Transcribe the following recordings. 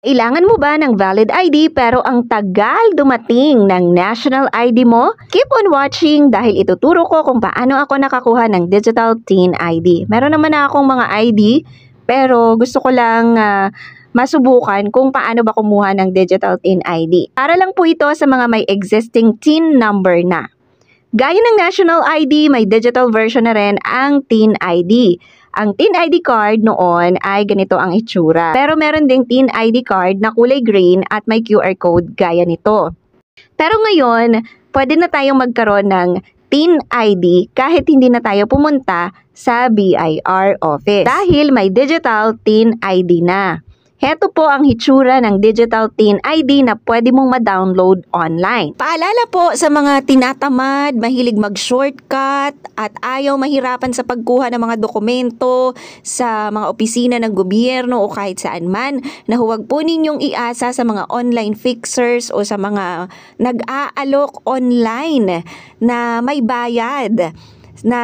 Kailangan mo ba ng valid ID pero ang tagal dumating ng national ID mo? Keep on watching dahil ituturo ko kung paano ako nakakuha ng Digital TIN ID. Meron naman akong mga ID pero gusto ko lang masubukan kung paano ba kumuha ng Digital TIN ID. Para lang po ito sa mga may existing TIN number na. Gaya ng national ID, may digital version na rin ang TIN ID. Ang TIN ID card noon ay ganito ang itsura. Pero meron ding TIN ID card na kulay green at may QR code gaya nito. Pero ngayon, pwede na tayong magkaroon ng TIN ID kahit hindi na tayo pumunta sa BIR office. Dahil may digital TIN ID na. Heto po ang hitsura ng Digital TIN ID na pwede mong ma-download online. Paalala po sa mga tinatamad, mahilig mag-shortcut at ayaw mahirapan sa pagkuha ng mga dokumento sa mga opisina ng gobyerno o kahit saan man, na huwag po ninyong iasa sa mga online fixers o sa mga nag-aalok online na may bayad na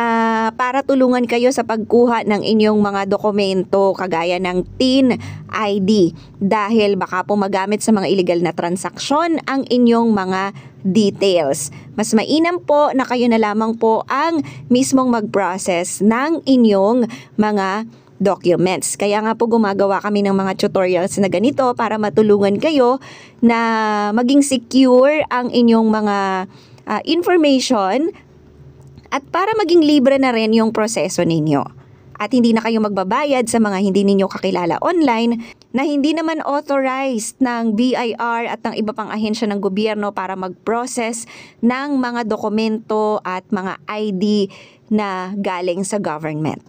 para tulungan kayo sa pagkuha ng inyong mga dokumento kagaya ng TIN ID dahil baka po magamit sa mga illegal na transaksyon ang inyong mga details. Mas mainam po na kayo na lamang po ang mismong mag-process ng inyong mga documents. Kaya nga po gumagawa kami ng mga tutorials na ganito para matulungan kayo na maging secure ang inyong mga information at para maging libre na rin yung proseso ninyo. At hindi na kayo magbabayad sa mga hindi ninyo kakilala online na hindi naman authorized ng BIR at ng iba pang ahensya ng gobyerno para mag-process ng mga dokumento at mga ID na galing sa government.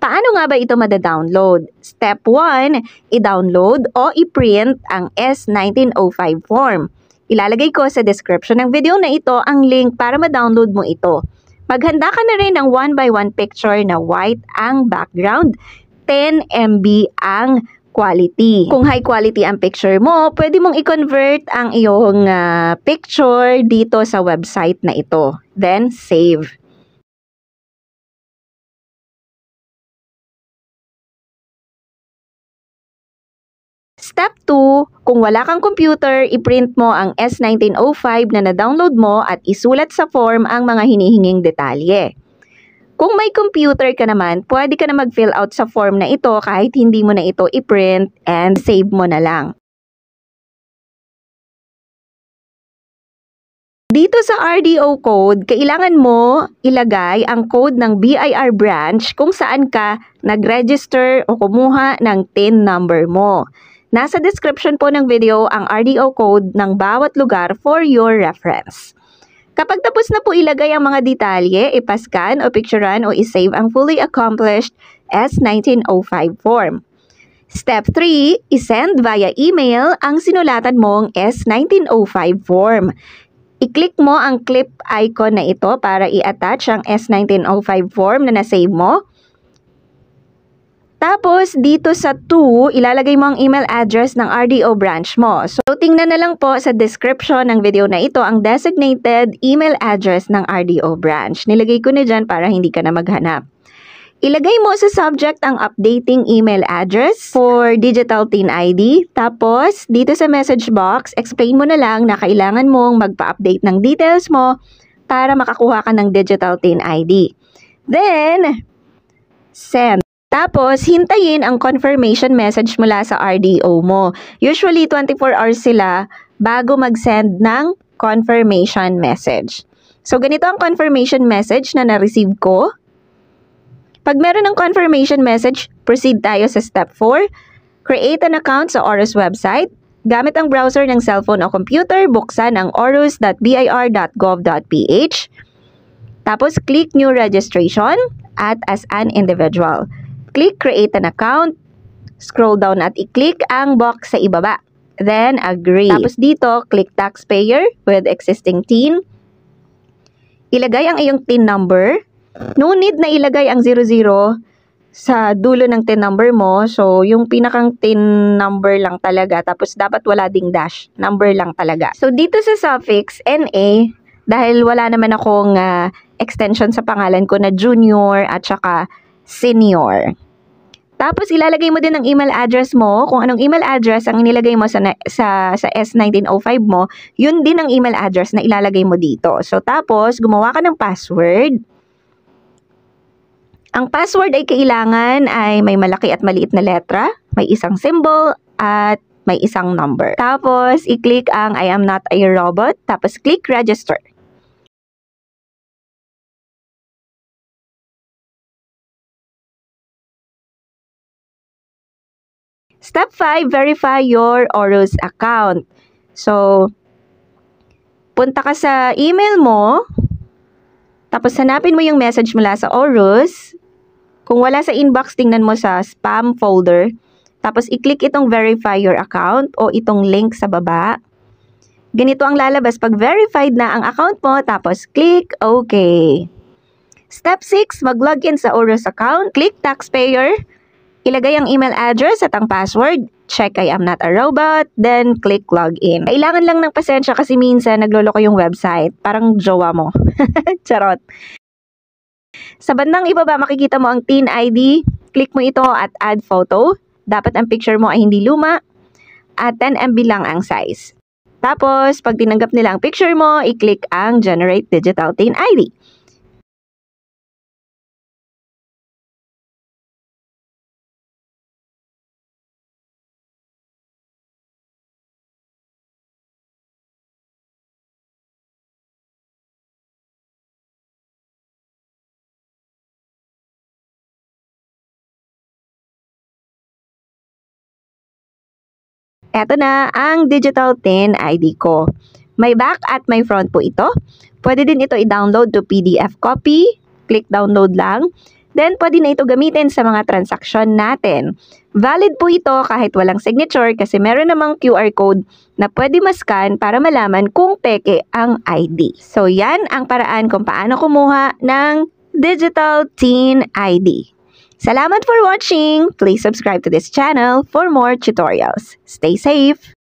Paano nga ba ito mada-download? Step 1, i-download o i-print ang S1905 form. Ilalagay ko sa description ng video na ito ang link para ma-download mo ito. Maghanda ka na rin ng 1x1 picture na white ang background, 10 MB ang quality. Kung high quality ang picture mo, pwede mong i-convert ang iyong picture dito sa website na ito. Then, save. Step 2, kung wala kang computer, i-print mo ang S1905 na na-download mo at isulat sa form ang mga hinihinging detalye. Kung may computer ka naman, pwede ka na mag-fill out sa form na ito kahit hindi mo na ito i-print and save mo na lang. Dito sa RDO code, kailangan mo ilagay ang code ng BIR branch kung saan ka nag-register o kumuha ng TIN number mo. Nasa description po ng video ang RDO code ng bawat lugar for your reference. Kapag tapos na po ilagay ang mga detalye, ipascan o picturean o isave ang fully accomplished S1905 form. Step 3, isend via email ang sinulatan mong S1905 form. I-click mo ang clip icon na ito para i-attach ang S1905 form na na-save mo. Tapos, dito sa 2, ilalagay mo ang email address ng RDO branch mo. So, tingnan na lang po sa description ng video na ito ang designated email address ng RDO branch. Nilagay ko na dyan para hindi ka na maghanap. Ilagay mo sa subject ang updating email address for Digital TIN ID. Tapos, dito sa message box, explain mo na lang na kailangan mong magpa-update ng details mo para makakuha ka ng Digital TIN ID. Then, send. Tapos, hintayin ang confirmation message mula sa RDO mo. Usually, 24 hours sila bago mag-send ng confirmation message. So, ganito ang confirmation message na na-receive ko. Pag meron ng confirmation message, proceed tayo sa step 4. Create an account sa ORUS website. Gamit ang browser ng cellphone o computer, buksan ang orus.bir.gov.ph. Tapos, click New Registration at as an individual. Click Create an Account, scroll down at i-click ang box sa ibaba. Then, agree. Tapos dito, click Taxpayer with existing TIN. Ilagay ang iyong TIN number. No need na ilagay ang 00 sa dulo ng TIN number mo. So, yung pinakang TIN number lang talaga. Tapos, dapat wala ding dash. Number lang talaga. So, dito sa suffix, NA, dahil wala naman akong extension sa pangalan ko na junior at saka senior. Tapos ilalagay mo din ang email address mo. Kung anong email address ang inilagay mo sa S1905 mo, yun din ang email address na ilalagay mo dito. So tapos gumawa ka ng password. Ang password ay kailangan ay may malaki at maliit na letra, may isang symbol at may isang number. Tapos i-click ang I am not a robot, tapos click register. Step 5, verify your Orus account. So, punta ka sa email mo, tapos hanapin mo yung message mula sa Orus. Kung wala sa inbox, tingnan mo sa spam folder. Tapos i-click itong verify your account o itong link sa baba. Ganito ang lalabas pag verified na ang account mo, tapos click OK. Step 6, mag-login sa Orus account. Click taxpayer. Ilagay ang email address at ang password. Check I am not a robot. Then, click login. Kailangan lang ng pasensya kasi minsan nagloloko yung website. Parang jowa mo. Charot. Sa bandang ibaba, makikita mo ang Teen ID. Click mo ito at add photo. Dapat ang picture mo ay hindi luma. At 10 MB lang ang size. Tapos, pag tinanggap nila ang picture mo, i-click ang Generate Digital Teen ID. Eto na ang Digital Teen ID ko. May back at may front po ito. Pwede din ito i-download to PDF copy. Click download lang. Then, pwede na ito gamitin sa mga transaksyon natin. Valid po ito kahit walang signature kasi meron namang QR code na pwede mascan para malaman kung peke ang ID. So, yan ang paraan kung paano kumuha ng Digital Teen ID. Salamat for watching! Please subscribe to this channel for more tutorials. Stay safe!